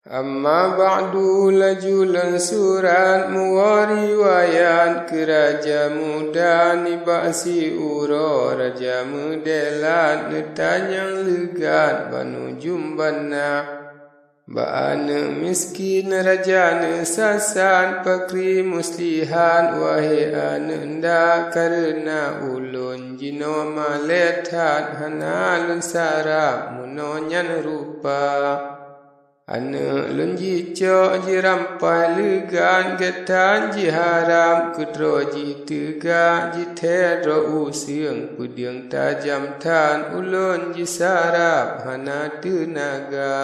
Amma ba'du lajulan surat muwariwayan ke Raja Muda ni ba'si uro Raja Mudelat netanyang legat banu jumbana ba'ana miskin rajana sasan pakri muslihan wahai ananda karena ulun jino malethat hanalun sarap munonyan rupa Ane lunji cok ji rampai legan getan ji haram kudro ji tegak ji tedro usiang pudiang tajam tan ulun ji sarap hana tenaga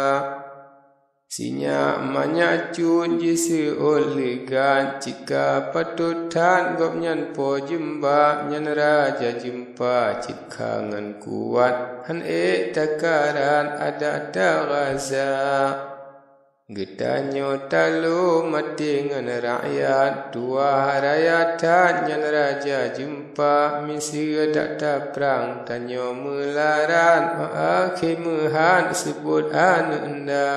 Sinya manyak cun ji seol legan jika patut tan gop nyan po jemba nyan raja jempa cik kangen kuat han takaran ada gaza Getanyo talu mati ngan rakyat dua harayatan nyan raja jumpa misi dak perang tanyo melaran akhimuhan sebut anda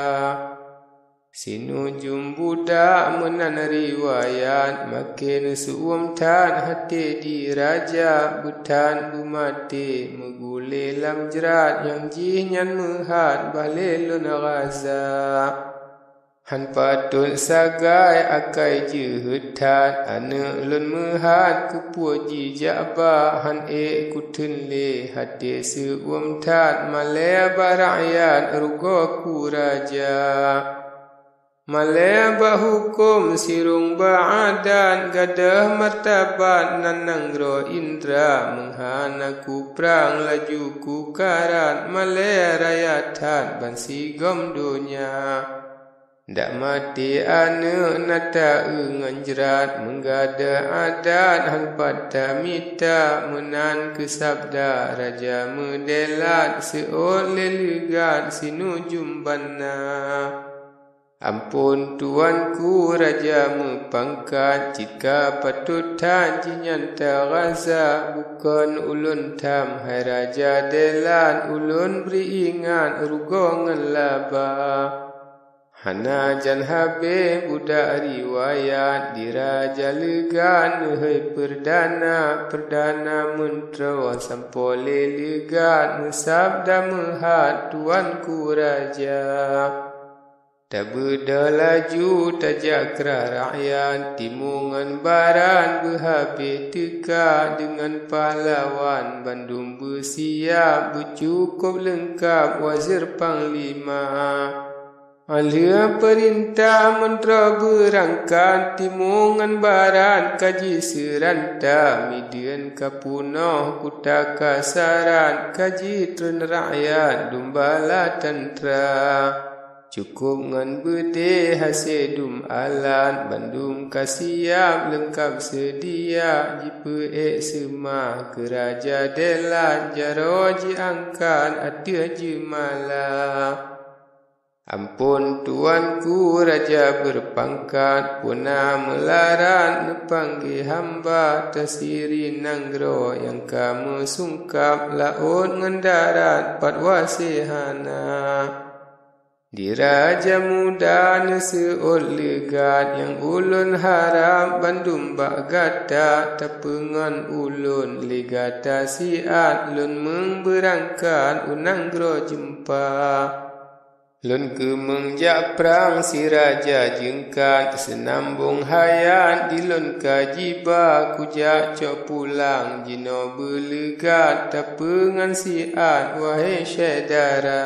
Sinu jumbudak menan riwayat makin suum tan hati di raja butan bumati megule lam jerat yang jinyan mehat balelun gaza Han patut sagai akai jehutat ane lun mehat kepuji jabah han kutun le hati seuam tat malaya barakyat rugo ku raja malaya bahukum sirung ba'adan gadah martabat nanangro indra menghana ku perang laju ku karat malaya rayatan bansi gom dunia Dak mati ane nata nganjerat menggada adat han pada mita menan kesabda raja medelat seol lelegat sinu jumbana Ampun tuanku raja mepangkat jika patut tan jinyanta gaza bukan ulun tam hai raja delat ulun beri ingat rugongan labah Hana jan habe budak riwayat diraja legan hai perdana mentera sampole legan sabda mehat tuanku raja Tabeda laju tajakra rakyat timungan baran berhabis teka dengan pahlawan Bandung bersiap bercukup lengkap wazir panglima Alia perintah mentera berangkat timungan baran kaji seranta midian kapunoh kuta kasaran kaji tren rakyat dumbala tantra Cukup ngan bede hasil dum alat bandum kasiap lengkap sedia jipe semah keraja delat jaro ji angkat atia jemalah Ampun tuanku raja berpangkat Puna melarat nepanggi hamba Tasiri nanggro yang kamu sungkap Laut ngendarat pat wasihana Di raja muda neseol legat Yang ulun harap bandum bak gata Tapengan ulun legata siat Lun mengberangkat unanggro jempa Lun kemengjak perang si raja jengkat Senambung hayat di lun kajiba Kujak cok pulang jino berlegat Tapengan siat wahai syedara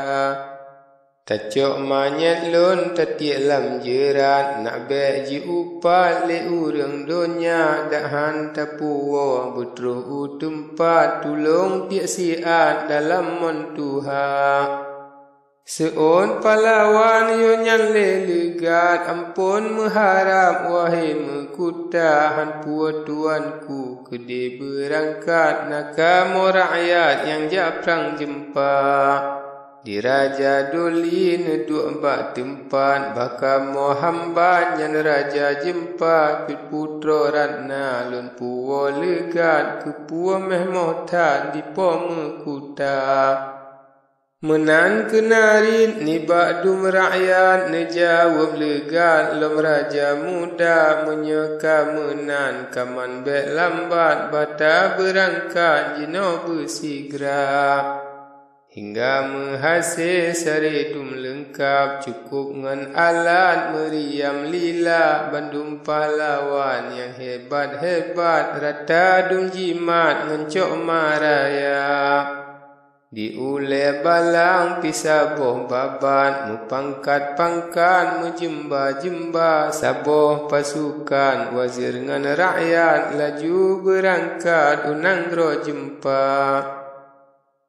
Tacok manyat lun tatiak lam jerat Nak bek ji upat le urang donya Dahan tapuwa betruh utempat Tulung tiak siat dalam montuha Seon pahlawan yo nyan lelegat Ampun mengharap wahai mekutahan puan tuanku Kede berangkat nakamo rakyat yang japrang jempa Di raja doli neduk mbak tempat Baka mo hamba nyan raja jempa Pit putra ratna lun puwa legat Kepuwa meh mohtan di po mekuta Menan kenarin ni ba'dum rakyat nejawab legat lom raja muda menyeka menan kaman bek lambat bata berangkat jino bersigra hingga menghasil saredum lengkap cukup ngan alat meriam lila bandum pahlawan yang hebat-hebat rata dum jimat ngan cok maraya diule balang pisaboh babat mupangkat-pangkat mejemba-jemba saboh pasukan wazir ngan rakyat laju berangkat unanggro jempa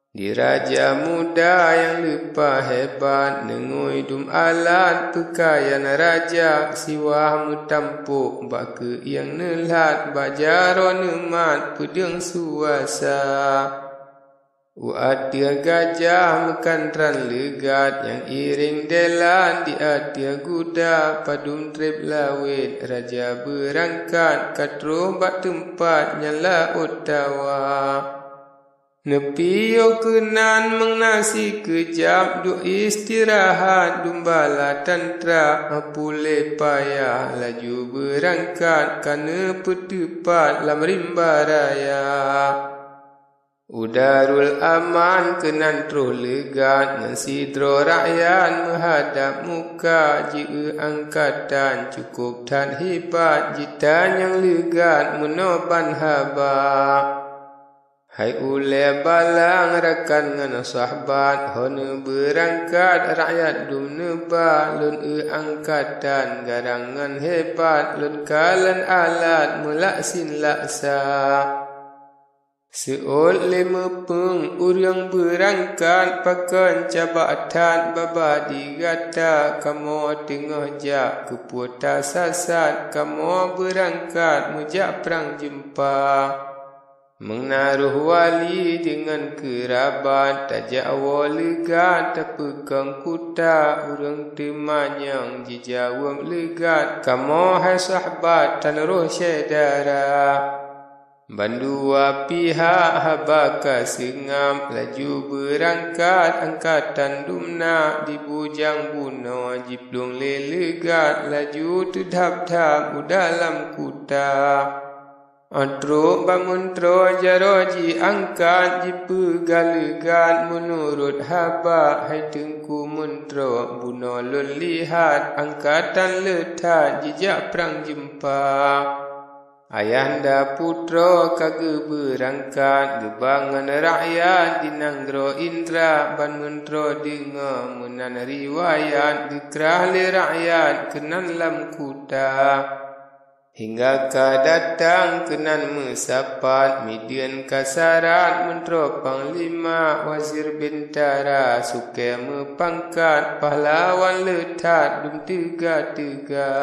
di raja muda yang lupa hebat nengoi dum alat pakaian raja siwah mutampuk baka yang nelat bajaro nemat pedeng suasa Uatia gajah mekantran legat yang iring delan di atia guda padum trip lawit raja berangkat katro bak tempat nyala utawa nepio kenan mengnasi kejap duk istirahat dumbala tantra apule payah laju berangkat kana petepat lam rimba raya Udarul aman kenan troh legat ngan sidro rakyat menghadap muka jika angkatan cukup tan hebat jitan yang legat menoban haba hai ule balang rakan ngan sahabat hone berangkat rakyat dum neba lun angkatan garangan hebat lun kalan alat melaksin laksa Seol lima peng urang berangkat pakan cabatan baba digata kamu tengah jak keputa sasat kamu berangkat mujak perang jempa menaruh wali dengan kerabat tajak awal legat terpegang kuta urang temanyang dijawab legat kamu hai sahabat tan roh syedara Bandua pihak habaka sengam laju berangkat angkatan dumna di bujang buno jiplung lelegat laju tudhap-dhap dalam kuta Antro bamuntro jaroji angkat jipegalegat menurut haba hai tengku muntro buno lun lihat angkatan letat jejak perang jempa Ayahanda putra kage berangkat gebangan rakyat di nanggro Indra ban mentro dengar menan riwayat gekrah le rakyat kenan lam kuta hingga ka datang kenan mesapat midian kasarat mentro panglima wazir bintara suke mepangkat pahlawan letat dum tega-tega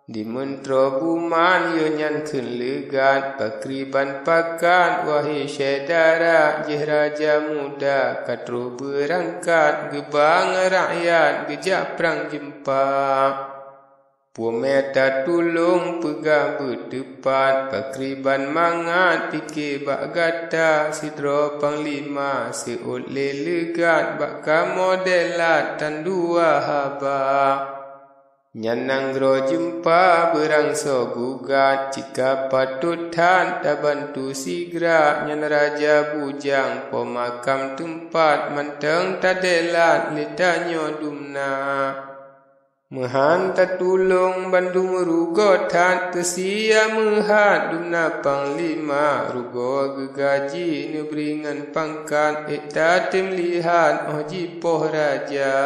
Di mentro buman yo nyan kun legat pakriban pakat wahai syedara jih raja muda katro berangkat gebang rakyat gejak perang jempa Pumeta tulung pegah bertepat pakriban mangat fikir bak gata sidro panglima seut lelegat bak kamodelat tan dua haba Nyanang gro jempa berangso gugat jika patut tan tak bantu sigra nyan raja bujang pemakam tempat manteng tadelat litanyo dumna Mehan tatulung bandung rugo tan tersia mehat dumna panglima rugo gegaji neberingan pangkat iktatim lihat oji poh raja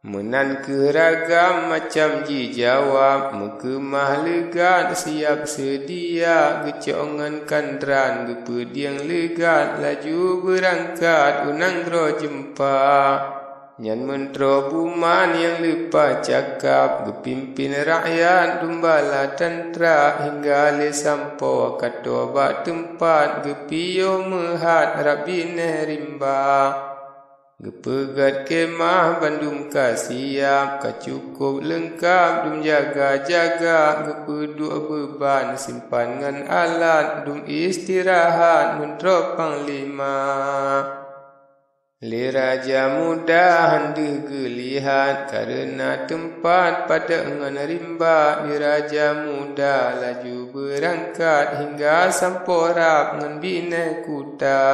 Menan keragam macam ji jawab Mekemah legat siap sedia Gecongan kandran gepediang legat Laju berangkat unanggro jempa Nyan mentro buman yang lupa cakap Gepimpin rakyat dumbala tantra Hingga le sampo kato bak tempat Gepiyo mehat rabine rimba Gepegat kemah bandum kasiap Kacukup lengkap dum jaga-jaga Gepeduk beban simpan ngan alat Dum istirahat mentro panglima Li raja muda hendak gelihat karena tempat pada engan rimba. Li raja muda laju berangkat hingga sampurap ngan bina kuda.